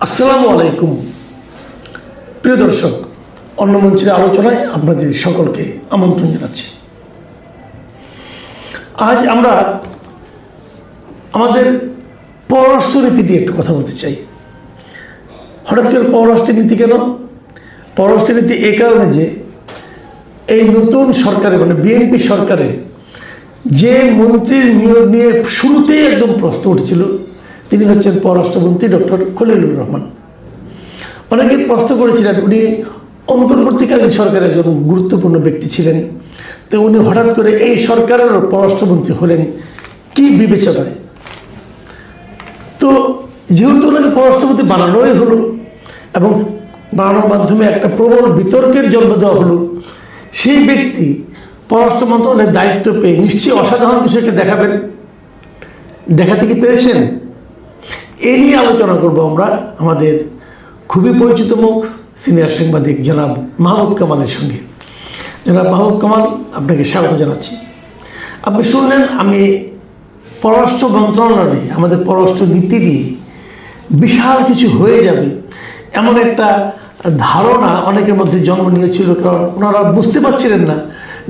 আসসালামু আলাইকুম প্রিয় দর্শক, অন্য মঞ্চের আলোচনায় আপনাদের সকলকে আমন্ত্রণ জানাচ্ছি। আজ আমরা আমাদের পররাষ্ট্রনীতি নিয়ে একটু কথা বলতে চাই। হঠাৎ করে পররাষ্ট্রনীতি কেন? পররাষ্ট্রনীতি এই কারণে যে এই নতুন সরকারের মানে বিএনপি সরকারের যে মন্ত্রীর নিয়োগ নিয়ে শুরুতেই একদম প্রশ্ন উঠেছিল, তিনি হচ্ছেন পররাষ্ট্রমন্ত্রী ডক্টর খলিলুর রহমান। অনেকে প্রশ্ন করেছিলেন উনি অন্তর্বর্তীকালীন সরকারের একজন গুরুত্বপূর্ণ ব্যক্তি ছিলেন, তো উনি হঠাৎ করে এই সরকারেরও পররাষ্ট্রমন্ত্রী হলেন কি বিবেচনায়? তো যেহেতু ওনাকে পররাষ্ট্রমন্ত্রী বানানোই হলো এবং বানানোর মাধ্যমে একটা প্রবল বিতর্কের জন্ম দেওয়া হলো, সেই ব্যক্তি পররাষ্ট্র মন্ত্রণালয়ের দায়িত্ব পেয়ে নিশ্চয়ই অসাধারণ কিছু একটা দেখাবেন। দেখাতে কি পেরেছেন? এ নিয়ে আলোচনা করবো আমরা আমাদের খুবই পরিচিত মুখ সিনিয়র সাংবাদিক জনাব মাহবুব কামালের সঙ্গে। জনাব মাহবুব কামাল, আপনাকে স্বাগত জানাচ্ছি। আপনি শুনলেন আমি পররাষ্ট্র মন্ত্রণালয় নিয়ে, আমাদের পররাষ্ট্র নীতি নিয়ে বিশাল কিছু হয়ে যাবে এমন একটা ধারণা অনেকের মধ্যে জন্ম নিয়েছিল, কারণ ওনারা বুঝতে পারছিলেন না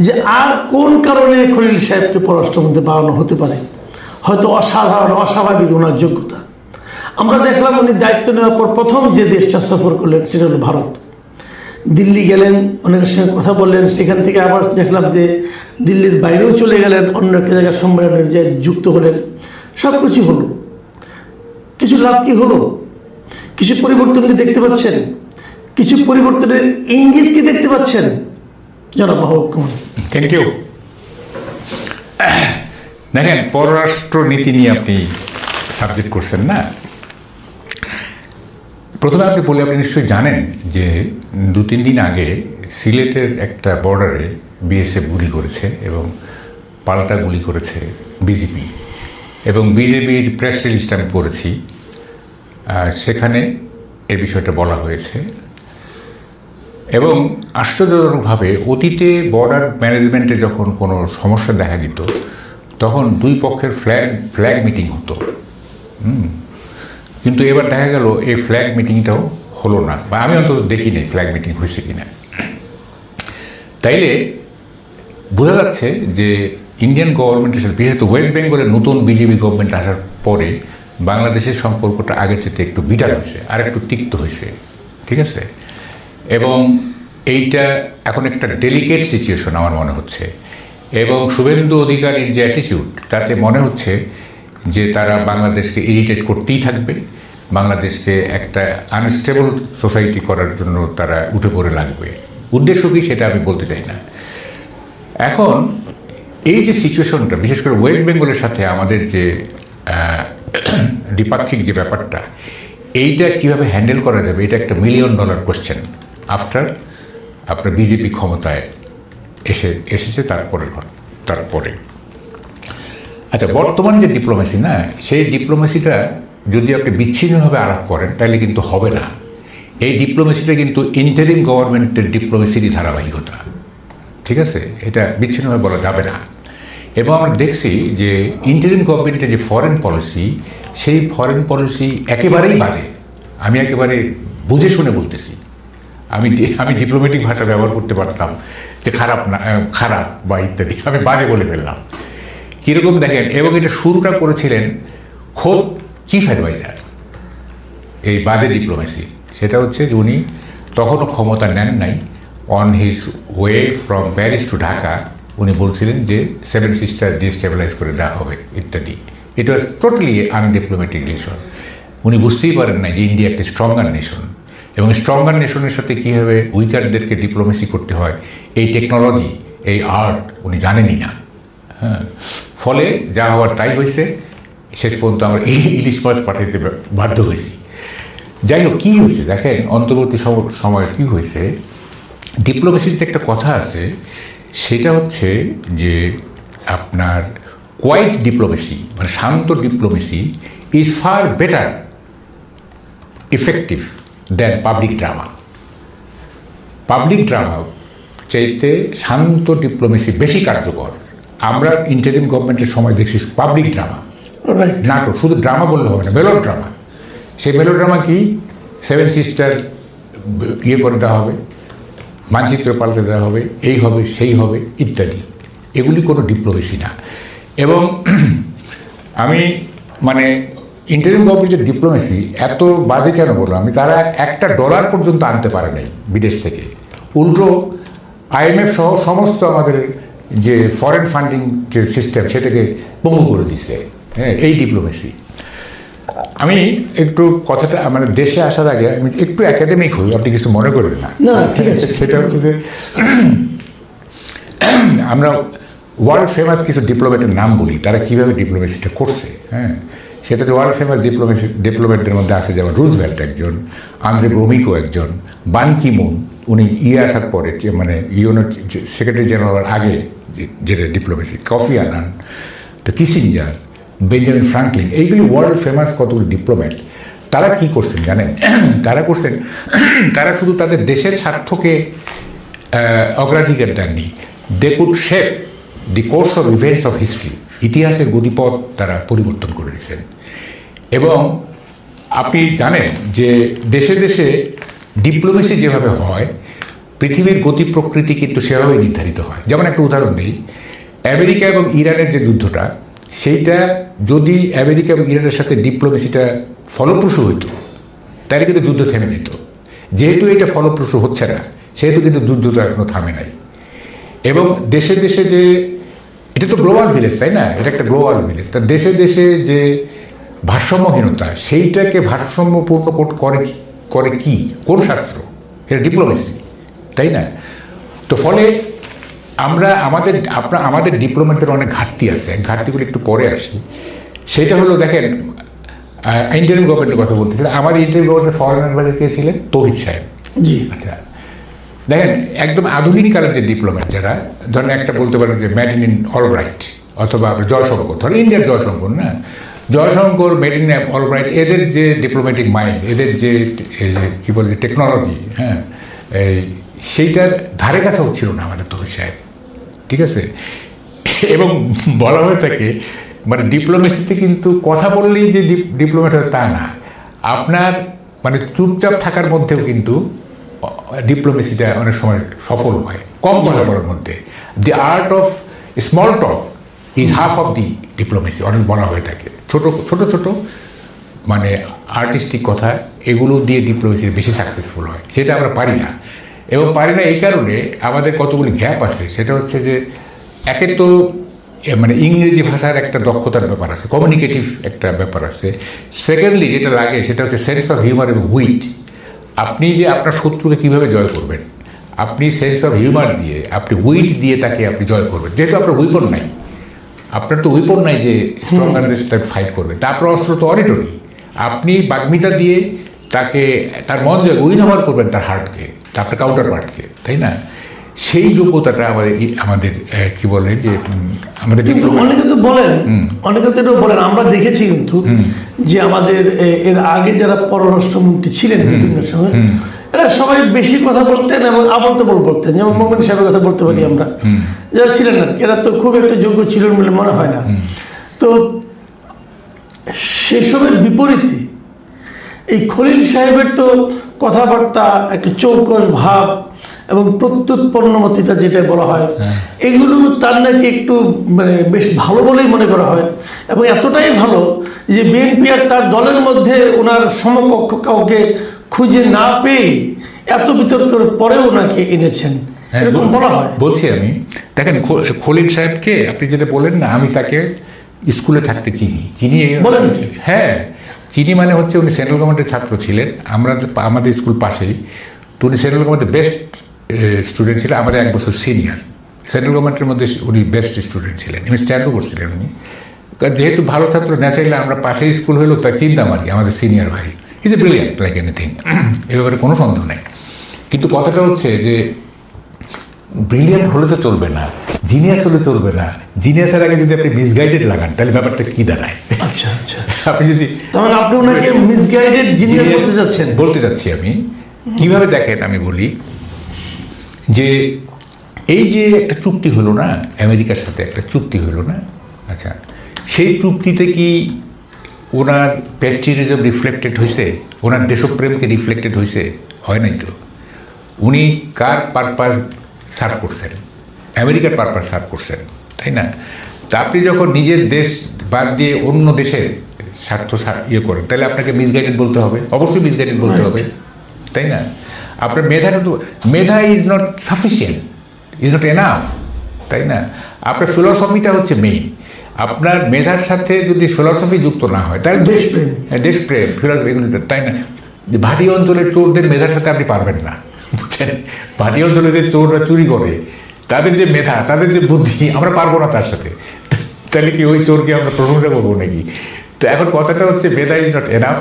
যে আর কোন কারণে খলিল সাহেবকে পররাষ্ট্রমন্ত্রী বানানো হতে পারে। হয়তো অসাধারণ অস্বাভাবিক ওনার যোগ্যতা। আমরা দেখলাম উনি দায়িত্ব নেওয়ার পর প্রথম যে দেশটা সফর করলেন সেটা হলো ভারত। দিল্লি গেলেন, অনেকের সঙ্গে কথা বললেন, সেখান থেকে আবার দেখলাম যে দিল্লির বাইরেও চলে গেলেন, অন্য একটা জায়গার সম্মেলনে যে যুক্ত হলেন। সব কিছু হলো, কিছু লাভ কি হলো? কিছু পরিবর্তন কি দেখতে পাচ্ছেন? কিছু পরিবর্তনের ইঙ্গিত কি দেখতে পাচ্ছেন? জনাব মাহবুব কামাল। Thank you. দেখেন, পররাষ্ট্র নীতি নিয়ে আপনি সাবজেক্ট করছেন না। প্রথমে আপনি বলে, আপনি নিশ্চয়ই জানেন যে 2-3 দিন আগে সিলেটের একটা বর্ডারে বিএসএফ গুলি করেছে এবং পাল্টা গুলি করেছে বিজেপি, এবং বিজেপির প্রেস রিলিজটা আমি পড়েছি, সেখানে এই বিষয়টা বলা হয়েছে। এবং আশ্চর্যজনকভাবে অতীতে বর্ডার ম্যানেজমেন্টে যখন কোনো সমস্যা দেখা দিত তখন দুই পক্ষের ফ্ল্যাগ মিটিং হতো, কিন্তু এবার দেখা গেল এই ফ্ল্যাগ মিটিংটাও হলো না, বা আমি অন্তত দেখিনি ফ্ল্যাগ মিটিং হয়েছে কিনা। তাইলে বোঝা যাচ্ছে যে ইন্ডিয়ান গভর্নমেন্টের সাথে, বিশেষত ওয়েস্ট বেঙ্গলের নতুন বিজেপি গভর্নমেন্ট আসার পরে বাংলাদেশের সম্পর্কটা আগের চেয়ে একটু বিটার হয়েছে, আর একটু তিক্ত হয়েছে, ঠিক আছে? এবং এইটা এখন একটা ডেলিকেট সিচুয়েশন আমার মনে হচ্ছে। এবং শুভেন্দু অধিকারীর যে অ্যাটিটিউড, তাতে মনে হচ্ছে যে তারা বাংলাদেশকে ইরিটেট করতেই থাকবে, বাংলাদেশকে একটা আনস্টেবল সোসাইটি করার জন্য তারা উঠে পড়ে লাগবে। উদ্দেশ্য কী সেটা আমি বলতে চাই না। এখন এই যে সিচুয়েশনটা, বিশেষ করে ওয়েস্ট বেঙ্গলের সাথে আমাদের যে দ্বিপাক্ষিক যে ব্যাপারটা, এইটা কীভাবে হ্যান্ডেল করা যাবে, এটা একটা $1 মিলিয়ন কোয়েশ্চেন আফটার আপনার বিজেপি ক্ষমতায় এসেছে তারপরে। আচ্ছা, বর্তমান যে ডিপ্লোমেসি না, সেই ডিপ্লোমেসিটা যদি আপনি বিচ্ছিন্নভাবে আলাপ করেন তাহলে কিন্তু হবে না। এই ডিপ্লোমেসিটা কিন্তু ইন্টারিম গভর্নমেন্টের ডিপ্লোমেসিরই ধারাবাহিকতা, ঠিক আছে? এটা বিচ্ছিন্নভাবে বলা যাবে না। এবং আমরা দেখছি যে ইন্টারিম গভর্নমেন্টের যে ফরেন পলিসি, সেই ফরেন পলিসি একেবারেই বাজে। আমি একেবারে বুঝে শুনে বলতেছি। আমি ডিপ্লোম্যাটিক ভাষা ব্যবহার করতে পারতাম যে খারাপ না, খারাপ বা ইত্যাদি, আমি বাজে বলে ফেললাম। কীরকম দেখেন, এবং এটা শুরুটা করেছিলেন খোদ চিফ অ্যাডভাইজার এই বাজে ডিপ্লোমেসি। সেটা হচ্ছে যে উনি তখনও ক্ষমতা নেন নাই, on his way from Paris to Dhaka উনি বলছিলেন যে 7 সিস্টার ডিস্টেবিলাইজ করে দেওয়া হবে ইত্যাদি। ইট ওয়াজ টোটালি আনডিপ্লোম্যাটিক রিলেশন। উনি বুঝতেই পারেন না যে ইন্ডিয়া একটি স্ট্রঙ্গার নেশন, এবং স্ট্রঙ্গার নেশনের সাথে কীভাবে উইকারদেরকে ডিপ্লোমেসি করতে হয়, এই টেকনোলজি, এই আর্ট উনি জানেনই না। হ্যাঁ, ফলে যা হওয়ার তাই হয়েছে। শেষ পর্যন্ত আমরা ইলিশ মাছ পাঠাইতে বাধ্য হয়েছি। যাই হোক, কী হয়েছে দেখেন, অন্তর্বর্তী সময়ে কী হয়েছে, ডিপ্লোমেসিতে একটা কথা আছে, সেটা হচ্ছে যে আপনার কোয়াইট ডিপ্লোমেসি, মানে শান্ত diplomacy is far better effective than public drama. Public drama চাইতে শান্ত ডিপ্লোমেসি বেশি কার্যকর। আমরা ইন্টারিম গভর্নমেন্টের সময় দেখছি পাবলিক ড্রামা, নাটক, শুধু ড্রামা বললে হবে না, মেলো ড্রামা। সেই মেলো ড্রামা কি, সেভেন সিস্টার ইয়ে করে দেওয়া হবে, মানচিত্র পাল্টে দেওয়া হবে, এই হবে সেই হবে ইত্যাদি। এগুলি কোনো ডিপ্লোমেসি না। এবং আমি মানে ইন্টারিম গভর্নমেন্টের ডিপ্লোমেসি এত বাজে কেন বললাম আমি, তারা $1 পর্যন্ত আনতে পারে নাই বিদেশ থেকে, উল্টো IMF সহ সমস্ত আমাদের যে ফরেন ফান্ডিং যে সিস্টেম সেটাকে পঙ্গু করে দিচ্ছে। হ্যাঁ, এই ডিপ্লোমেসি। আমি একটু কথাটা মানে দেশে আসার আগে আমি একটু একাডেমিক হই, আপনি কিছু মনে করবেন না। না, ঠিক আছে। সেটা হচ্ছে যে আমরা ওয়ার্ল্ড ফেমাস কিছু ডিপ্লোম্যাটের নাম বলি, তারা কীভাবে ডিপ্লোমেসিটা করছে। হ্যাঁ, সেটা যে ওয়ার্ল্ড ফেমাস ডিপ্লোম্যাটদের মধ্যে আছে যেমন রুজভেল্ট একজন, আন্দ্রে গ্রোমিকো একজন, বান কি মুন, উনি আসার পরে যে মানে ইউনো সেক্রেটারি জেনারেল আগে যেটা ডিপ্লোমেসি, কফি আনান, তো কিসিঞ্জার, বেঞ্জামিন ফ্রাঙ্কলিন, এইগুলি ওয়ার্ল্ড ফেমাস কতগুলি ডিপ্লোম্যাট। তারা কি করছেন জানেন? তারা শুধু তাদের দেশের স্বার্থকে অগ্রাধিকার দেননি, they could shape the course of events of history, ইতিহাসের গতিপথ তারা পরিবর্তন করে দিয়েছেন। এবং আপনি জানেন যে দেশে দেশে ডিপ্লোমেসি যেভাবে হয়, পৃথিবীর গতি প্রকৃতি কিন্তু সেভাবে নির্ধারিত হয়। যেমন একটা উদাহরণ দিই, আমেরিকা এবং ইরানের যে যুদ্ধটা, সেইটা যদি আমেরিকা এবং ইরানের সাথে ডিপ্লোমেসিটা ফলপ্রসূ হইতো তাহলে কিন্তু যুদ্ধ থেমে যেত। যেহেতু এটা ফলপ্রসূ হচ্ছে না, সেহেতু কিন্তু যুদ্ধটা এখনো থামে নাই। এবং দেশে দেশে যে এটা তো গ্লোবাল ভিলেজ, তাই না? এটা একটা গ্লোবাল ভিলেজ। তা দেশে দেশে যে ভারসাম্যহীনতা, সেইটাকে ভারসাম্যপূর্ণ করে কি, কোন শাস্ত্র? এটা ডিপ্লোমেসি, তাই না? তো ফলে আমাদের ডিপ্লোমেটের অনেক ঘাটতি আছে, ঘাটতিগুলো একটু পরে আসি। সেটা হলো, দেখেন, ইন্টারিম গভর্নমেন্টের কথা বলতেছিলেন, আমাদের ইন্টারিম গভর্নমেন্টের ফরেন অ্যাডভাইজার কে ছিলেন? তৌহিদ সাহেব। জি, আচ্ছা, দেখেন একদম আধুনিক কালের যে ডিপ্লোম্যাট যারা, ধরেন একটা বলতে পারেন যে ম্যাড ইন অলব্রাইট, অথবা জয়শঙ্কর, ধরেন ইন্ডিয়ার জয়শঙ্কর, না জয়শঙ্কর, মেড ইন অলব্রাইট, এদের যে ডিপ্লোম্যাটিক মাইন্ড, এদের যে কী বলে টেকনোলজি, হ্যাঁ, সেইটার ধারে কাছে হচ্ছিল না আমাদের তৌহিদ সাহেব, ঠিক আছে? এবং বলা হয়ে থাকে মানে ডিপ্লোমেসিতে কিন্তু কথা বললেই যে ডিপ্লোম্যাট হয় তা না, আপনার মানে চুপচাপ থাকার মধ্যেও কিন্তু ডিপ্লোমেসিটা অনেক সময় সফল হয়, কম কথা বলার মধ্যে। দি art of small talk is half of the diplomacy, অনেক বলা হয়ে থাকে। ছোট ছোট মানে আর্টিস্টিক কথা, এগুলো দিয়ে ডিপ্লোমেসি বেশি সাকসেসফুল হয়। সেটা আমরা পারি না, এবং পারি না এই কারণে আমাদের কতগুলি গ্যাপ আছে। সেটা হচ্ছে যে একে তো মানে ইংরেজি ভাষার একটা দক্ষতার ব্যাপার আছে, কমিউনিকেটিভ একটা ব্যাপার আছে। সেকেন্ডলি যেটা লাগে সেটা হচ্ছে সেন্স অফ হিউমার এবং উইট। আপনি যে আপনার শত্রুকে কীভাবে জয় করবেন, আপনি সেন্স অফ হিউমার দিয়ে, আপনি উইট দিয়ে তাকে আপনি জয় করবেন। যেহেতু আপনার উইপন নাই, আপনার তো উইপন নাই যে স্ট্রঙ্গারদের সাথে ফাইট করবেন, তারপর অস্ত্র তো অনেকই। আপনি বাগ্মিতা দিয়ে তাকে তার মন জয় উইন ওভার করবেন, তার হার্টকে, তার কাউন্টার পার্টকে, তাই না? সেই যোগ্যতাটা আমাদের কি বলে যে আমাদের অনেকে তো বলেন, আমরা দেখেছি কিন্তু যে আমাদের এর আগে যারা পররাষ্ট্রমন্ত্রী ছিলেন বিভিন্ন সময়, এরা সবাই বেশি কথা বলতেন এবং আবলতাবল করতেন। যেমন মোমেন সাহেবের কথা বলতে পারি আমরা, যারা ছিলেন আর কি, এরা তো খুব একটা যোগ্য ছিলেন বলে মনে হয় না। তো সেসবের বিপরীতে এই খলিল সাহেবের তো কথাবার্তা একটা চৌকস ভাব এবং প্রত্যুৎপন্নমতিতা যেটা বলা হয়, এগুলো তার নাকি একটু মানে বেশ ভালো বলেই মনে করা হয়। এবং এতটাই ভালো যে বিএনপি আর তার দলের মধ্যে ওনার সমকক্ষ কাউকে খুঁজে না পেয়ে এত বিতর্কের পরেও ওনাকে এনেছেন, এরকম বলা হয়। বলছি আমি, দেখেন খলিল সাহেবকে আপনি যেটা বলেন না, আমি তাকে স্কুলে থাকতে চিনি বলেন কি? হ্যাঁ, চিনি। মানে হচ্ছে উনি সেন্ট্রাল গভর্নমেন্টের ছাত্র ছিলেন, আমাদের স্কুল পাশেই। তো উনি সেন্ট্রাল গভর্নমেন্টের বেস্ট স্টুডেন্ট ছিলেন, আমাদের 1 বছর সিনিয়র। সেন্ট্রাল গভর্নমেন্টের মধ্যে উনি বেস্ট স্টুডেন্ট ছিলেন, উনি স্ট্যান্ডও করছিলেন উনি। যেহেতু ভালো ছাত্র, ন্যাচারালি আমরা পাশেই স্কুল হইলো, তাই চিনতাম আর কি, আমাদের সিনিয়র ভাই। Is a brilliant like anything, এ ব্যাপারে কোনো সন্দেহ নেই। কিন্তু কথাটা হচ্ছে যে ব্রিলিয়ান্ট হলে তো চলবে না, জিনিয়াস হলে চলবে না। জিনিয়াসের আগে যদি আপনি মিসগাইডেড লাগান, তাহলে ব্যাপারটা কি দাঁড়ায়? আচ্ছা আচ্ছা, আপনি যদি আপনি ওনাকে মিসগাইডেড জিনিয়াস বলতে যাচ্ছি আমি কিভাবে দেখেন, আমি বলি যে এই যে একটা চুক্তি হলো না, আমেরিকার সাথে একটা চুক্তি হলো না, আচ্ছা, সেই চুক্তিতে কি ওনার প্যাট্রিয়টিজম রিফ্লেক্টেড হয়েছে, ওনার দেশপ্রেমকে রিফ্লেক্টেড হয়েছে? হয় নাই তো। উনি কার পারপাস সার্ভ করছেন? আমেরিকার পারপাস সার্ভ করছেন, তাই না? তা আপনি যখন নিজের দেশ বাদ দিয়ে অন্য দেশের স্বার্থ ইয়ে করেন, তাহলে আপনাকে মিসগাইডেড বলতে হবে, অবশ্যই মিসগাইডেড বলতে হবে, তাই না? আপনার মেধা is not sufficient, is not enough, তাই না? আপনার ফিলসফিটা হচ্ছে মেইন। আপনার মেধার সাথে যদি ফিলসফি যুক্ত না হয় তাহলে দেশপ্রেম। হ্যাঁ, দেশপ্রেম, ফিলসফি, এগুলো, তাই না? যে ভাটি অঞ্চলের চোরদের মেধার সাথে আপনি পারবেন না, বুঝছেন? ভাটি অঞ্চলে যে চোররা চুরি করে, তাদের যে মেধা, তাদের যে বুদ্ধি, আমরা পারবো না তার সাথে। তাহলে কি ওই চোরকে আমরা প্রশংসা করবো নাকি? তো এখন কথাটা হচ্ছে মেধা ইজ নট এনাফ।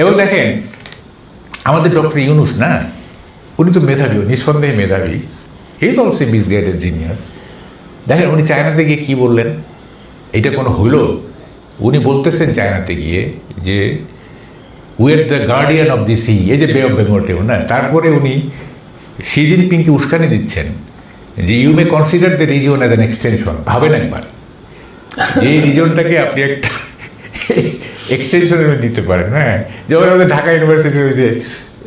এবং দেখেন আমাদের ডক্টর ইউনুস না, উনি তো মেধাবী, নিঃসন্দেহে মেধাবী, ইজ অলসো মিসগাইডেড জিনিয়াস। দেখেন উনি চায়নাতে গিয়ে কী বললেন, এটা কোনো হইল? উনি বলতেছেন চায়নাতে গিয়ে যে we are the guardian of the sea, এই যে বে অফ বেঙ্গলটেও না, তারপরে উনি শি জিনপিংকে উস্কানি দিচ্ছেন যে you may consider the region as an extension. ভাবেন একবার, এই রিজনটাকে আপনি একটা এক্সটেনশনের দিতে পারেন। হ্যাঁ, যেমন আমাদের ঢাকা ইউনিভার্সিটির যে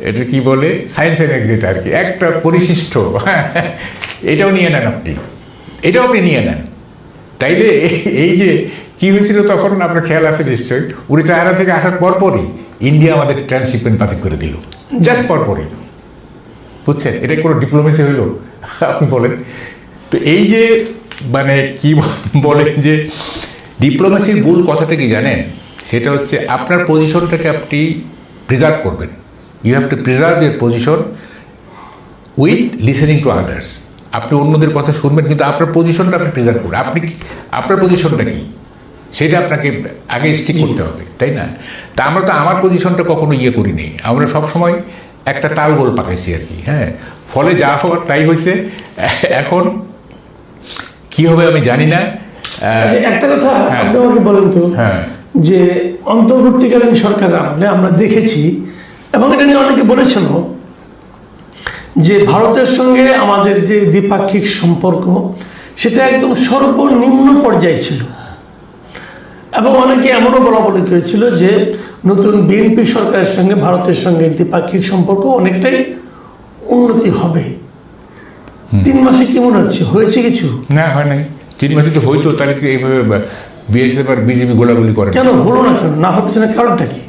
এটা কি বলে সায়েন্স অ্যান্ড এক্সিট আর কি, একটা পরিশিষ্ট, এটাও নিয়ে নেন আপনি, এটাও আপনি নিয়ে নেন। তাইলে এই যে কি হয়েছিল তখন আপনার খেয়াল আছে নিশ্চয়ই, উনি চায়না থেকে আসার পরপরই ইন্ডিয়া আমাদের ট্রান্সশিপমেন্ট বাতিল করে দিল, জাস্ট পরপরই, বুঝছেন? এটা কোনো ডিপ্লোমেসি হইল আপনি বলেন? তো এই যে মানে কি বলেন যে ডিপ্লোমেসির মূল কথাটা কি জানেন? সেটা হচ্ছে আপনার পজিশনটাকে আপনি প্রিজার্ভ করবেন। You have to preserve your position with listening to others. আপনি অন্যদের কথা শুনবেন, কিন্তু আপনার পজিশনটা আপনি প্রিজার্ভ করবেন। আপনি আপনার পজিশনটা কি সেটা আপনাকে আগে স্টিক করতে হবে, তাই না? তা আমরা তো আমার পজিশনটা কখনো ইয়ে করিনি, আমরা সবসময় একটা তালগোল পাকাইছি আর কি। হ্যাঁ, ফলে যা হওয়ার তাই হয়েছে। এখন কি হবে আমি জানি না। একটা কথা আপনি আমাকে বলেন তো, যে অন্তর্বর্তীকালীন সরকার আমলে আমরা দেখেছি, এবং এটা নিয়ে অনেকে বলেছেন যে ভারতের সঙ্গে আমাদের যে দ্বিপাক্ষিক সম্পর্ক সেটা একদম সর্বনিম্ন পর্যায়ে ছিল, এবং অনেকে এমনও বলা বলি করেছিল যে নতুন বিএনপি সরকারের সঙ্গে ভারতের সঙ্গে দ্বিপাক্ষিক সম্পর্ক অনেকটাই উন্নতি হবে। 3 মাসে কি মনে হচ্ছে, হয়েছে কিছু? না, হয় নাই। 3 মাসে তো হইতো, তাহলে কি এইভাবে বিএসএফ আর বিজেপি গোলাগুলি করে? কেন হলো না, কেন না হচ্ছে না, কারণটা কি?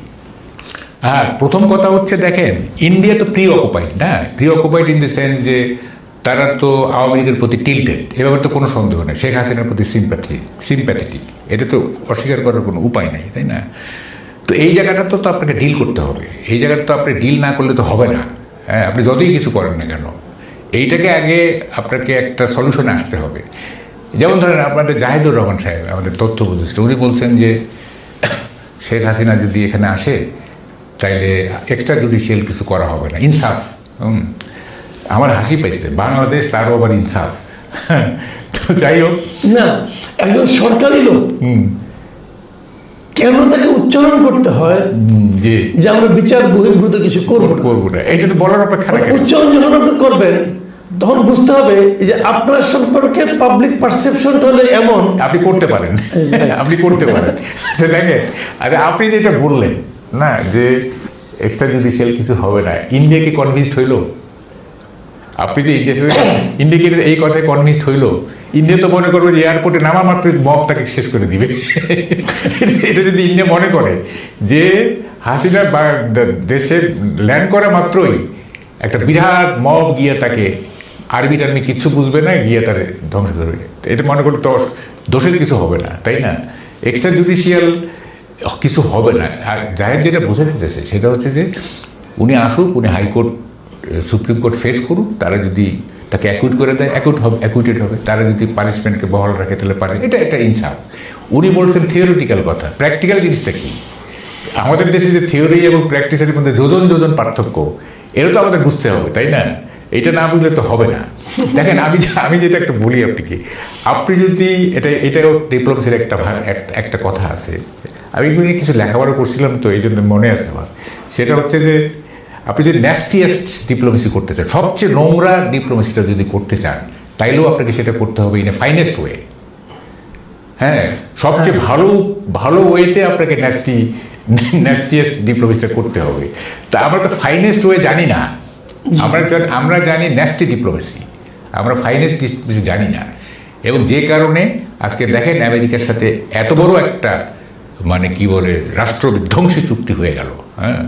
হ্যাঁ, প্রথম কথা হচ্ছে দেখেন ইন্ডিয়া তো প্রি অকুপাইড না, pre occupied in the sense যে তারা তো আওয়ামী লীগের প্রতি টিল্টেড, এ ব্যাপারে তো কোনো সন্দেহ নেই। শেখ হাসিনার প্রতি সিম্প্যাথেটিক, এটা তো অস্বীকার করার কোনো উপায় নাই, তাই না? তো এই জায়গাটা তো আপনাকে ডিল করতে হবে, এই জায়গাটা তো আপনি ডিল না করলে তো হবে না। হ্যাঁ, আপনি যতই কিছু করেন না কেন, এইটাকে আগে আপনাকে একটা সলিউশনে আসতে হবে। যেমন ধরেন আপনাদের জাহিদুর রহমান সাহেব, আমাদের তথ্য উপদেষ্টা, উনি বলছেন যে শেখ হাসিনা যদি এখানে আসে তাইলে এক্সট্রা জুডিশিয়াল কিছু করা হবে না, ইনসাফ। আমার হাসি পাইছে, বাংলাদেশ তারও আবার ইনসাফ। তো যাই হোক না, একজন সরকারি লোক কেন তাকে উচ্চারণ করতে হয় যে আমরা বিচার বহির্ভূত কিছু করবো না, এটা তো বলার অপেক্ষা রাখে। উচ্চারণ যখন আপনি করবেন তখন বুঝতে হবে যে আপনার সম্পর্কে পাবলিক পারসেপশনটা হলে এমন, আপনি করতে পারেন, আপনি করতে পারেন। দেখেন, আরে আপনি যেটা বললেন না যে এক্সট্রা জুডিশিয়াল কিছু হবে না, ইন্ডিয়াকে কনভিন্সড হইল? আপনি যে ইন্ডিয়াকে এই কথায় কনভিন্সড হইল? ইন্ডিয়া তো মনে করবে যে এয়ারপোর্টে নামা মাত্র মব তাকে শেষ করে দিবে। এটা যদি ইন্ডিয়া মনে করে যে হাসিনা দেশে ল্যান্ড করা মাত্রই একটা বিরাট মব গিয়ে তাকে আর্মি টার্মি কিচ্ছু বুঝবে না, গিয়ে তার ধ্বংস করবে, এটা মনে করলে তো দোষের কিছু হবে না, তাই না? এক্সট্রা জুডিশিয়াল কিছু হবে না। আর জাহের যেটা বোঝাতে চাইছে সেটা হচ্ছে যে উনি আসুক, উনি হাইকোর্ট সুপ্রিম কোর্ট ফেস করুক, তারা যদি তাকে অ্যাকুইট করে দেয় অ্যাকুইটেড হবে, তারা যদি পানিশমেন্টকে বহাল রাখে তাহলে পারে, এটা একটা ইনসাফ। উনি বলছেন থিওরিটিক্যাল কথা, প্র্যাকটিক্যাল জিনিসটা কি? আমাদের দেশে যে থিওরি এবং প্র্যাকটিসের মধ্যে যোজন যোজন পার্থক্য, এটা তো আমাদের বুঝতে হবে, তাই না? এটা না বুঝলে তো হবে না। দেখেন আমি যেটা একটা বলি আপনাকে, আপনি যদি এটাও ডিপ্লোমেসির একটা কথা আছে, আমি এগুলো নিয়ে কিছু লেখাপড়া করছিলাম তো এই জন্য মনে আছে আমার। সেটা হচ্ছে যে আপনি যদি ন্যাস্টিয়েস্ট ডিপ্লোমেসি করতে চান, সবচেয়ে নোংরা ডিপ্লোমেসিটা যদি করতে চান, তাইলেও আপনাকে সেটা করতে হবে ইন এ ফাইনেস্ট ওয়ে। হ্যাঁ, সবচেয়ে ভালো ভালো ওয়েতে আপনাকে ন্যাস্টিয়েস্ট ডিপ্লোমেসিটা করতে হবে। তা আমরা তো ফাইনেস্ট ওয়ে জানি না, আমরা জানি ন্যাস্টি ডিপ্লোমেসি, আমরা ফাইনেস্ট ডিপ্লোমেসি জানি না। এবং যে কারণে আজকে দেখেন আমেরিকার সাথে এত বড় একটা মানে কি বলে রাষ্ট্র বিধ্বংসী চুক্তি হয়ে গেল, হ্যাঁ,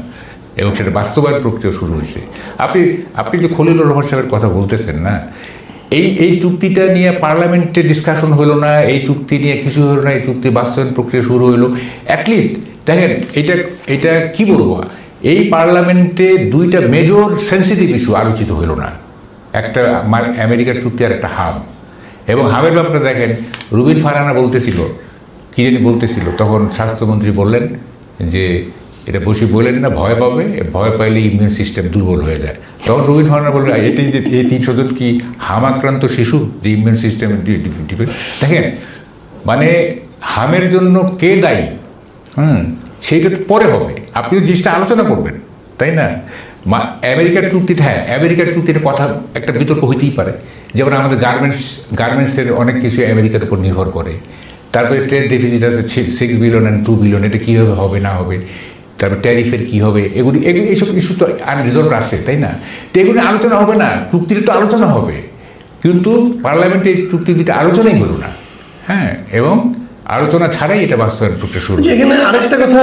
এবং সেটা বাস্তবায়ন প্রক্রিয়া শুরু হয়েছে। আপনি যে খলিলুর রহমান সাহেবের কথা বলতেছেন না, এই চুক্তিটা নিয়ে পার্লামেন্টে ডিসকাশন হলো না, এই চুক্তি নিয়ে কিছু হলো না, এই চুক্তি বাস্তবায়ন প্রক্রিয়া শুরু হলো। অ্যাটলিস্ট দেখেন এটা কি বলবো, এই পার্লামেন্টে দুইটা মেজর সেন্সিটিভ ইস্যু আলোচিত হলো না, একটা আমেরিকার চুক্তি আর একটা হাব। এবং হাবের ব্যাপারটা দেখেন, রুবিন ফারহানা বলতেছিল, কি জানি বলতেছিল, তখন স্বাস্থ্যমন্ত্রী বললেন যে এটা বসে বললেন না, ভয় পাবে, ভয় পাইলে ইমিউন সিস্টেম দুর্বল হয়ে যায়। তখন রুবিন ফারহানা বললেন এটি যে এই 300 জন কি হাম আক্রান্ত শিশু যে ইমিউন সিস্টেম ডিফেক্ট। দেখেন মানে হামের জন্য কে দায়ী, সেইটা পরে হবে, আপনি জিনিসটা আলোচনা করবেন, তাই না? আমেরিকার চুক্তিতে, হ্যাঁ আমেরিকার চুক্তির কথা একটা বিতর্ক হইতেই পারে, যেমন আমাদের গার্মেন্টসের অনেক কিছু আমেরিকার উপর নির্ভর করে। তারপরে ট্রেড ডেফিসিট আছে 6 বিলিয়ন অ্যান্ড 2 বিলিয়ন, এটা কীভাবে হবে না হবে, তারপর ট্যারিফের কী হবে, এগুলি এইসব ইস্যু তো আনরিজলভ আছে, তাই না? তো এগুলি আলোচনা হবে না, চুক্তির তো আলোচনা হবে, কিন্তু পার্লামেন্টে এই চুক্তি দুটো আলোচনাই হলো না, হ্যাঁ, এবং আলোচনা ছাড়াই এটা বাস্তবায়ন প্রক্রিয়া শুরু। এখানে আরেকটা কথা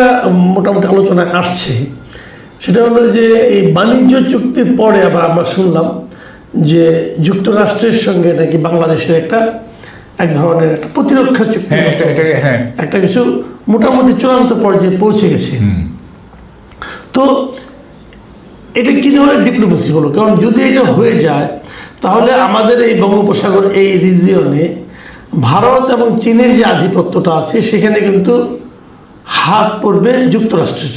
মোটামুটি আলোচনায় আসছে, সেটা হলো যে এই বাণিজ্য চুক্তির পরে আবার আমরা শুনলাম যে যুক্তরাষ্ট্রের সঙ্গে নাকি বাংলাদেশের এক ধরনের একটা প্রতিরক্ষা চুক্তি, একটা কিছু মোটামুটি চূড়ান্ত পর্যায়ে পৌঁছে গেছে। তো এটা কি ধরনের ডিপ্লোমেসি হলো? কারণ যদি এটা হয়ে যায় তাহলে আমাদের এই বঙ্গোপসাগর এই রিজিয়নে ভারত এবং চীনের যে আধিপত্যটা আছে সেখানে কিন্তু হাত পড়বে যুক্তরাষ্ট্রের।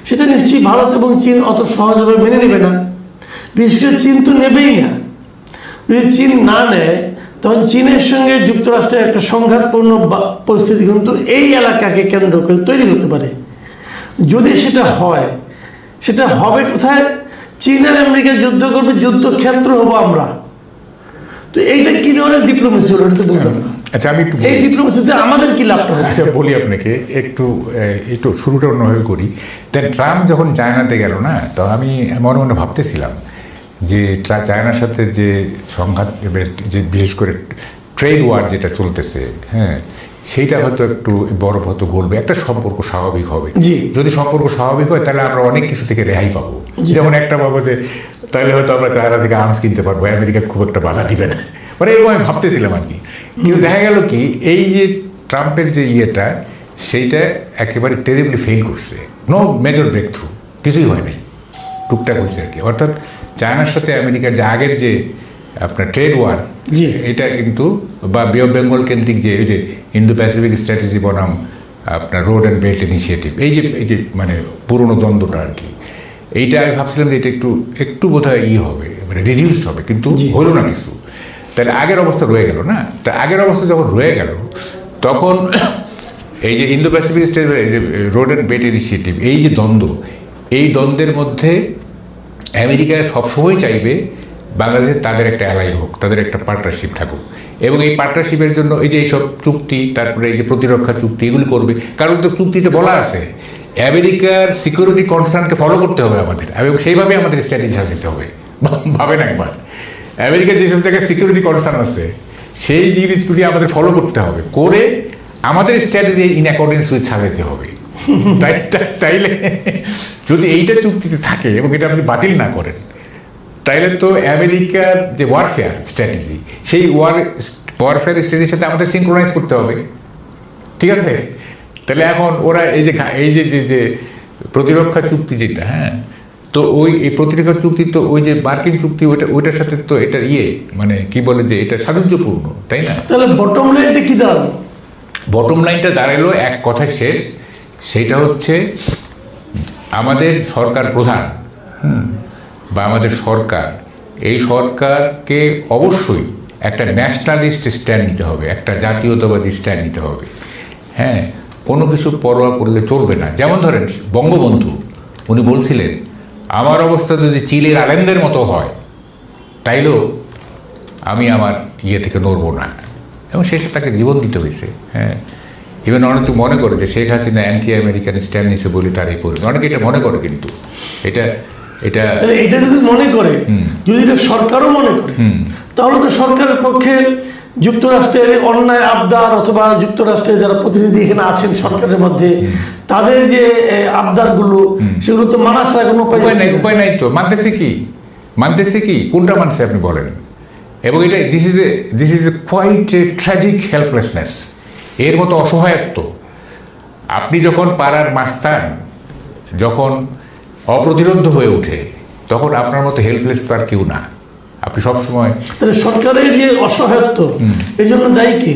সেটা নিশ্চয়ই ভারত এবং চীন অত সহজভাবে মেনে নেবে না, বিশেষ করে চীন তো নেবেই না। যদি চীন না নেয় তখন চীনের সঙ্গে যুক্তরাষ্ট্রের একটা সংঘাতপূর্ণ পরিস্থিতি কিন্তু এই এলাকাকে কেন্দ্র করে তৈরি হতে পারে। যদি সেটা হয়, সেটা হবে কোথায়? চীন আর আমেরিকা যুদ্ধ করবে, যুদ্ধক্ষেত্র হবো আমরা। তো এইটা কি ধরনের ডিপ্লোমেসি হলো এটা তো বুঝলাম না। আচ্ছা, আমি একটু এই ডিপ্লোমেসিতে আমাদের কি লাভটা হচ্ছে? আচ্ছা বলি আপনাকে, একটু শুরুটা অন্যভাবে করি। দেন ট্রাম্প যখন চায়নাতে গেল না, তো আমি মনে মনে ভাবতেছিলাম যে চায়নার সাথে যে সংঘাত, যে বিশেষ করে ট্রেড ওয়ার যেটা চলতেছে, হ্যাঁ, সেইটা হয়তো একটু বরফ হয়তো গলবে, একটা সম্পর্ক স্বাভাবিক হবে। যদি সম্পর্ক স্বাভাবিক হয় তাহলে আমরা অনেক কিছু থেকে রেহাই পাবো। যেমন একটা পাবো যে তাহলে হয়তো আমরা চায়না থেকে আর্মস কিনতে পারবো, আমেরিকা খুব একটা বাধা দিবে না, মানে এরকম আমি ভাবতেছিলাম আর কি। কিন্তু দেখা গেল কি, এই যে ট্রাম্পের যে ইয়েটা, সেইটা একেবারে টেরিবলি ফেল করছে। নো মেজর ব্রেক থ্রু, কিছুই হয় নাই, টুকটাক হয়েছে আর কি। অর্থাৎ চায়নার সাথে আমেরিকার যে আগের যে আপনার ট্রেড ওয়ার, এটা কিন্তু বা বে অফ বেঙ্গল কেন্দ্রিক যে এই যে ইন্দো প্যাসিফিক স্ট্র্যাটেজি বনাম আপনার রোড অ্যান্ড বেল্ট ইনিশিয়েটিভ, এই যে মানে পুরনো দ্বন্দ্বটা আর কি, এইটা আমি ভাবছিলাম যে এটা একটু বোধহয় হবে, মানে রিডিউসড হবে, কিন্তু হলো না কিছু। তাহলে আগের অবস্থা রয়ে গেল না। তা আগের অবস্থা যখন রয়ে গেল, তখন এই যে Indo Pacific strategy, road and belt initiative, এই যে দ্বন্দ্ব, এই দ্বন্দ্বের মধ্যে আমেরিকা সবসময় চাইবে বাংলাদেশে তাদের একটা অ্যালাই হোক, তাদের একটা পার্টনারশিপ থাকুক, এবং এই পার্টনারশিপের জন্য এই যে এইসব চুক্তি, তারপরে এই যে প্রতিরক্ষা চুক্তি, এগুলি করবে। কারণ তো চুক্তিতে বলা আছে আমেরিকার সিকিউরিটি কনসার্নকে ফলো করতে হবে আমাদের, এবং সেইভাবে আমাদের স্ট্র্যাটেজি সাজাতে হবে। ভাবেন একবার, আমেরিকার যেসব জায়গায় সিকিউরিটি কনসার্ন আছে সেই জিনিসগুলি আমাদের ফলো করতে হবে, করে আমাদের স্ট্র্যাটেজি ইন অ্যাকর্ডেন্স উইথ সাজাতে হবে। তাইলে যদি এইটা চুক্তিতে থাকে এবং এটা আপনি বাতিল না করেন, তাইলে তো আমেরিকার যে ওয়ারফেয়ার স্ট্র্যাটেজি, সেই ওয়ারফেয়ার স্ট্র্যাটেজির সাথে আমাদের সিনক্রোনাইজ করতে হবে, ঠিক আছে? তাহলে এখন ওরা এই যে প্রতিরক্ষা চুক্তি যেটা, হ্যাঁ, তো এই প্রতিরক্ষা চুক্তি তো ওই যে মার্কিন চুক্তি, ওইটার সাথে তো এটা মানে কি বলে যে এটা সাদুর্যপূর্ণ, তাই না? তাহলে বটম লাইনটা কি দাঁড়ালো? বটম লাইনটা দাঁড়ালো এক কথায় শেষ, সেইটা হচ্ছে আমাদের সরকার প্রধান বা আমাদের সরকার, এই সরকারকে অবশ্যই একটা ন্যাশনালিস্ট স্ট্যান্ড নিতে হবে, একটা জাতীয়তাবাদী স্ট্যান্ড নিতে হবে। হ্যাঁ, কোনো কিছু পরোয়া করলে চলবে না। যেমন ধরেন বঙ্গবন্ধু, উনি বলছিলেন আমার অবস্থা যদি চিলের আলেমদের মতো হয় তাইলেও আমি আমার ইয়ে থেকে নড়ব না, এবং শেষে তাকে জীবন দিতে হয়েছে। হ্যাঁ, ইভেন অনেকে মনে করে যে Sheikh Hasina anti American stand নিছে বলে তার এই পরিমাণ, অনেকে এটা মনে করে, কিন্তু এটা এটা এটা যদি মনে করে, যদি এটা সরকারও মনে করে, তাহলে তো সরকারের পক্ষে যুক্তরাষ্ট্রের অন্যায় আবদার অথবা যুক্তরাষ্ট্রের যারা প্রতিনিধি এখানে আছেন সরকারের মধ্যে, তাদের যে আবদারগুলো, সেগুলো তো মানা ছাড়া কোনো উপায় নাই তো। মানতেছে কি কোনটা মানছে আপনি বলেন? এবং এটা this is a quite a tragic helplessness. এর মতো অসহায়ত্ব আপনি যখন পাড়ার মাস্তান যখন অপ্রতিরোধ হয়ে ওঠে, তখন আপনার মতো হেল্পলেস তো আর কেউ না। আপনি সবসময় তাহলে সরকারের যে অসহায়ত্ব, এই জন্য দায়ী কে?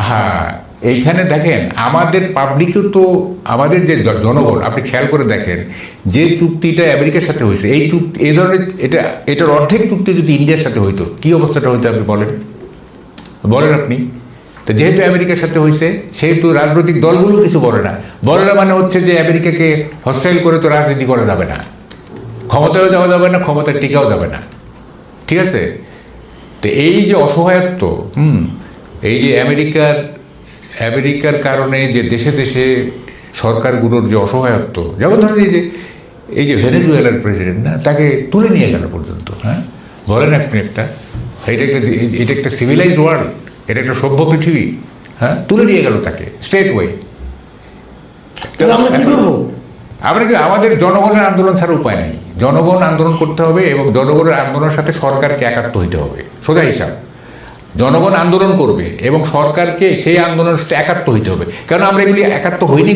হ্যাঁ, এইখানে দেখেন আমাদের পাবলিকও তো, আমাদের যে জনগণ, আপনি খেয়াল করে দেখেন যে চুক্তিটা আমেরিকার সাথে হয়েছে, এই চুক্তি এই ধরনের এটার অর্ধেক চুক্তি যদি ইন্ডিয়ার সাথে হইতো, কি অবস্থাটা হইতো আপনি বলেন আপনি? তো যেহেতু আমেরিকার সাথে হয়েছে, সেহেতু রাজনৈতিক দলগুলো কিছু বলে না মানে হচ্ছে যে আমেরিকাকে হস্টাইল করে তো রাজনীতি করা যাবে না, ক্ষমতায়ও যাওয়া যাবে না, ক্ষমতায় টিকাও যাবে না, ঠিক আছে? তো এই যে অসহায়ত্ব, এই যে আমেরিকার কারণে যে দেশে দেশে সরকারগুলোর যে অসহায়ত্ব, যেমন ধরেন এই যে ভেনেজুয়েলার প্রেসিডেন্ট না, তাকে তুলে নিয়ে গেল পর্যন্ত। হ্যাঁ, বলেন আপনি এটা একটা সিভিলাইজড ওয়ার্ল্ড, এটা একটা সভ্য পৃথিবী, হ্যাঁ, তুলে নিয়ে গেল তাকে স্টেট ওয়ে। আমরা কি করবো? আমাদের জনগণের আন্দোলন ছাড়া উপায় নেই। জনগণ আন্দোলন করতে হবে এবং জনগণের আন্দোলনের সাথে সরকারকে একাত্ম হইতে হবে, সোজা হিসাব। জনগণ আন্দোলন করবে এবং সরকারকে সেই আন্দোলনের সাথে একাত্ম হইতে হবে। কারণ আমরা এগুলি একাত্ম হইনি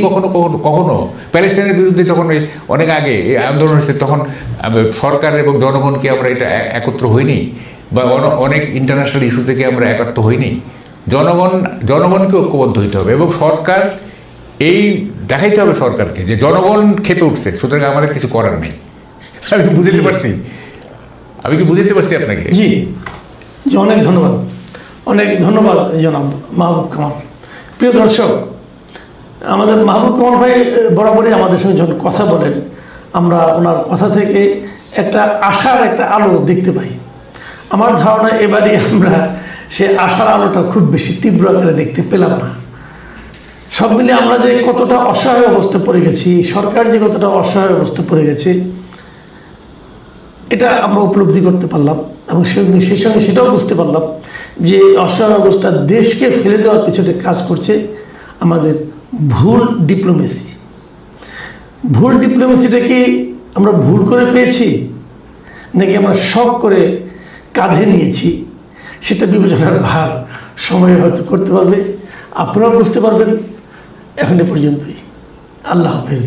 কখনো। প্যালেস্টাইনের বিরুদ্ধে যখন অনেক আগে এই আন্দোলন হয়েছে, তখন সরকার এবং জনগণকে আমরা এটা একত্র হইনি, বা অনেক ইন্টারন্যাশনাল ইস্যু থেকে আমরা একাত্ম হইনি। জনগণকে ঐক্যবদ্ধ হইতে হবে এবং সরকার এই দেখাইতে হবে সরকারকে যে জনগণ খেপে উঠছে, সুতরাং আমাদের কিছু করার নেই। আমি কি বুঝতে পারছি আপনাকে? জি, অনেক ধন্যবাদ, জনাব মাহবুব কামাল। প্রিয় দর্শক, আমাদের মাহবুব কামাল ভাই বরাবরই আমাদের সঙ্গে যখন কথা বলেন, আমরা ওনার কথা থেকে একটা আশার একটা আলো দেখতে পাই। আমার ধারণা এবারে আমরা সে আশার আলোটা খুব বেশি তীব্র আকারে দেখতে পেলাম না। সব মিলে আমরা যে কতটা অসহায় অবস্থা পড়ে গেছি, সরকার যে কতটা অসহায় অবস্থা পড়ে গেছে, এটা আমরা উপলব্ধি করতে পারলাম এবং সেই সঙ্গে সেটাও বুঝতে পারলাম যে অসহায় অবস্থা দেশকে ফেলে দেওয়ার পিছনে কাজ করছে আমাদের ভুল ডিপ্লোমেসি। ভুল ডিপ্লোমেসিটা কি আমরা ভুল করে পেয়েছি, নাকি আমরা শখ করে কাঁধে নিয়েছি, সেটা বিবেচনার ভার সময় হয়তো করতে পারবে, আপনারাও বুঝতে পারবেন। এখন এ পর্যন্তই। আল্লাহ হাফেজ।